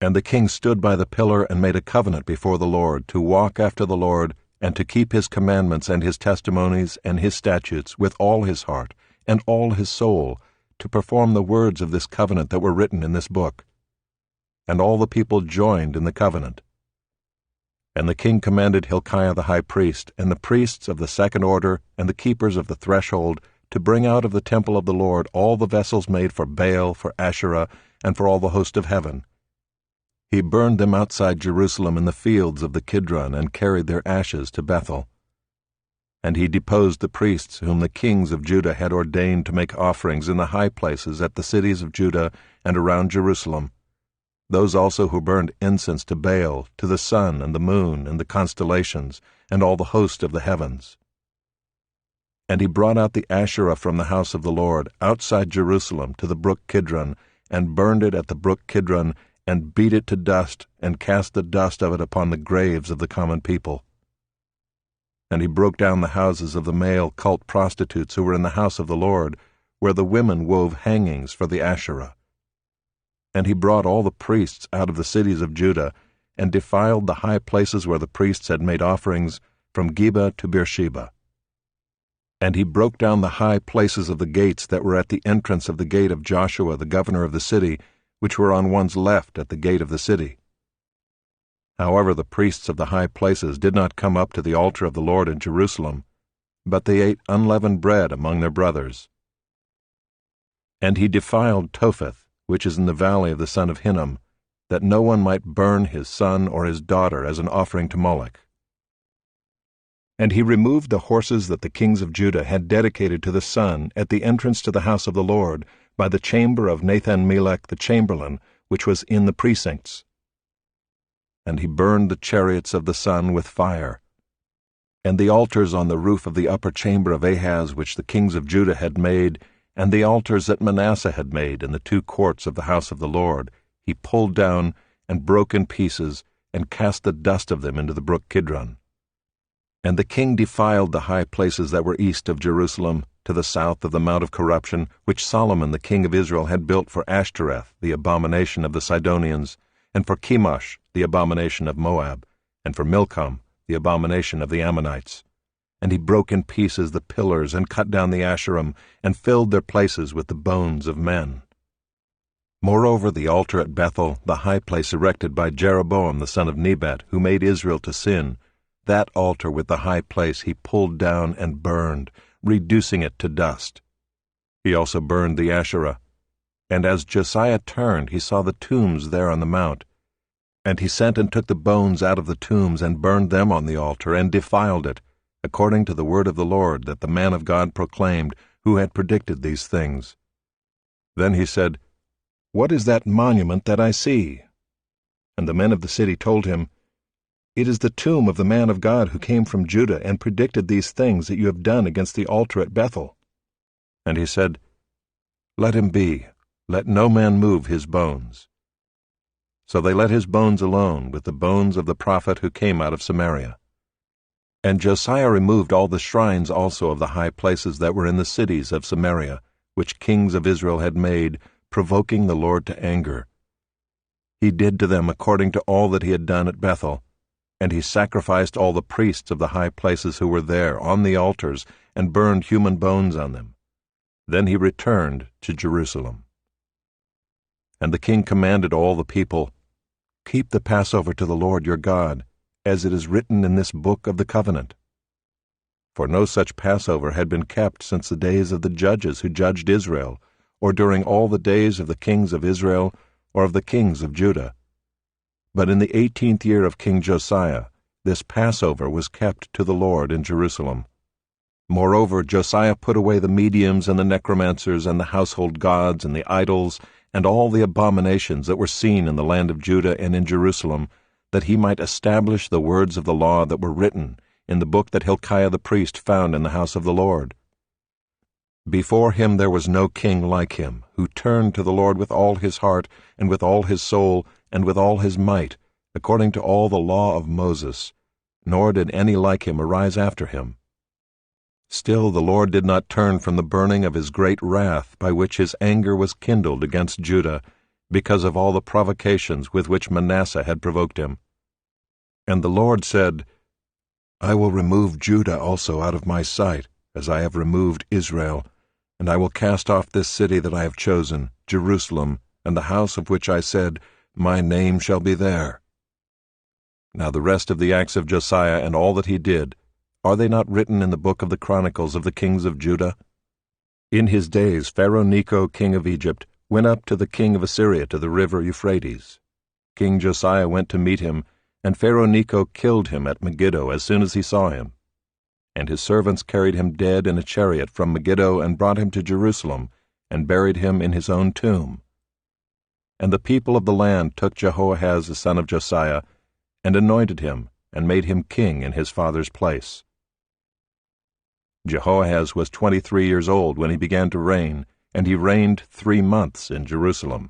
And the king stood by the pillar and made a covenant before the Lord, to walk after the Lord, and to keep his commandments and his testimonies and his statutes with all his heart and all his soul, to perform the words of this covenant that were written in this book. And all the people joined in the covenant. And the king commanded Hilkiah the high priest, and the priests of the second order, and the keepers of the threshold, to bring out of the temple of the Lord all the vessels made for Baal, for Asherah, and for all the host of heaven. He burned them outside Jerusalem in the fields of the Kidron, and carried their ashes to Bethel. And he deposed the priests whom the kings of Judah had ordained to make offerings in the high places at the cities of Judah and around Jerusalem, those also who burned incense to Baal, to the sun and the moon and the constellations, and all the host of the heavens. And he brought out the Asherah from the house of the Lord, outside Jerusalem, to the brook Kidron, and burned it at the brook Kidron, and beat it to dust, and cast the dust of it upon the graves of the common people. And he broke down the houses of the male cult prostitutes who were in the house of the Lord, where the women wove hangings for the Asherah. And he brought all the priests out of the cities of Judah, and defiled the high places where the priests had made offerings, from Geba to Beersheba. And he broke down the high places of the gates that were at the entrance of the gate of Joshua the governor of the city, which were on one's left at the gate of the city. However, the priests of the high places did not come up to the altar of the Lord in Jerusalem, but they ate unleavened bread among their brothers. And he defiled Topheth, which is in the valley of the son of Hinnom, that no one might burn his son or his daughter as an offering to Moloch. And he removed the horses that the kings of Judah had dedicated to the sun at the entrance to the house of the Lord, by the chamber of Nathan-Melech the chamberlain, which was in the precincts. And he burned the chariots of the sun with fire. And the altars on the roof of the upper chamber of Ahaz, which the kings of Judah had made, and the altars that Manasseh had made in the 2 courts of the house of the Lord, he pulled down and broke in pieces, and cast the dust of them into the brook Kidron. And the king defiled the high places that were east of Jerusalem, to the south of the Mount of Corruption, which Solomon the king of Israel had built for Ashtoreth, the abomination of the Sidonians, and for Chemosh, the abomination of Moab, and for Milcom, the abomination of the Ammonites. And he broke in pieces the pillars, and cut down the Asherim, and filled their places with the bones of men. Moreover, the altar at Bethel, the high place erected by Jeroboam the son of Nebat, who made Israel to sin, that altar with the high place he pulled down and burned, reducing it to dust. He also burned the Asherah. And as Josiah turned, he saw the tombs there on the mount. And he sent and took the bones out of the tombs, and burned them on the altar, and defiled it, according to the word of the Lord that the man of God proclaimed, who had predicted these things. Then he said, "What is that monument that I see?" And the men of the city told him, "It is the tomb of the man of God who came from Judah and predicted these things that you have done against the altar at Bethel." And he said, "Let him be. Let no man move his bones." So they let his bones alone, with the bones of the prophet who came out of Samaria. And Josiah removed all the shrines also of the high places that were in the cities of Samaria, which kings of Israel had made, provoking the Lord to anger. He did to them according to all that he had done at Bethel, and he sacrificed all the priests of the high places who were there on the altars, and burned human bones on them. Then he returned to Jerusalem. And the king commanded all the people, "Keep the Passover to the Lord your God, as it is written in this book of the covenant." For no such Passover had been kept since the days of the judges who judged Israel, or during all the days of the kings of Israel, or of the kings of Judah. But in the 18th year of King Josiah, this Passover was kept to the Lord in Jerusalem. Moreover, Josiah put away the mediums and the necromancers and the household gods and the idols and all the abominations that were seen in the land of Judah and in Jerusalem, that he might establish the words of the law that were written in the book that Hilkiah the priest found in the house of the Lord. Before him there was no king like him, who turned to the Lord with all his heart, and with all his soul, and with all his might, according to all the law of Moses, nor did any like him arise after him. Still the Lord did not turn from the burning of his great wrath, by which his anger was kindled against Judah, because of all the provocations with which Manasseh had provoked him. And the Lord said, I will remove Judah also out of my sight, as I have removed Israel, and I will cast off this city that I have chosen, Jerusalem, and the house of which I said, My name shall be there. Now the rest of the acts of Josiah and all that he did, are they not written in the book of the Chronicles of the kings of Judah? In his days Pharaoh Necho king of Egypt went up to the king of Assyria to the river Euphrates. King Josiah went to meet him, and Pharaoh Necho killed him at Megiddo as soon as he saw him. And his servants carried him dead in a chariot from Megiddo and brought him to Jerusalem, and buried him in his own tomb. And the people of the land took Jehoahaz the son of Josiah, and anointed him, and made him king in his father's place. Jehoahaz was 23 years old when he began to reign, and he reigned 3 months in Jerusalem.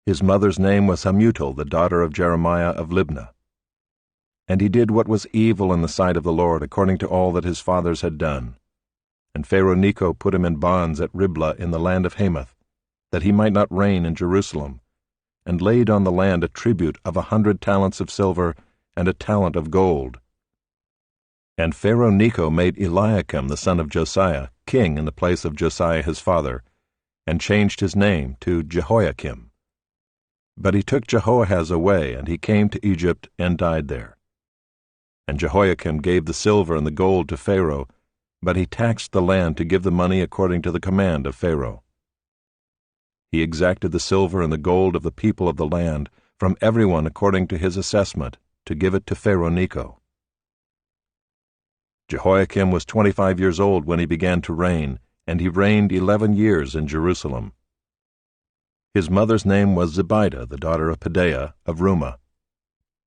His mother's name was Hamutal, the daughter of Jeremiah of Libnah. And he did what was evil in the sight of the Lord, according to all that his fathers had done. And Pharaoh Necho put him in bonds at Riblah in the land of Hamath, that he might not reign in Jerusalem, and laid on the land a tribute of 100 talents of silver and a talent of gold. And Pharaoh Necho made Eliakim the son of Josiah king in the place of Josiah his father, and changed his name to Jehoiakim. But he took Jehoahaz away, and he came to Egypt and died there. And Jehoiakim gave the silver and the gold to Pharaoh, but he taxed the land to give the money according to the command of Pharaoh. He exacted the silver and the gold of the people of the land, from everyone according to his assessment, to give it to Pharaoh Necho. Jehoiakim was 25 years old when he began to reign, and he reigned 11 years in Jerusalem. His mother's name was Zebidah, the daughter of Pedaiah of Rumah.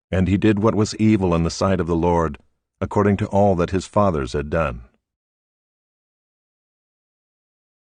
And he did what was evil in the sight of the Lord, according to all that his fathers had done.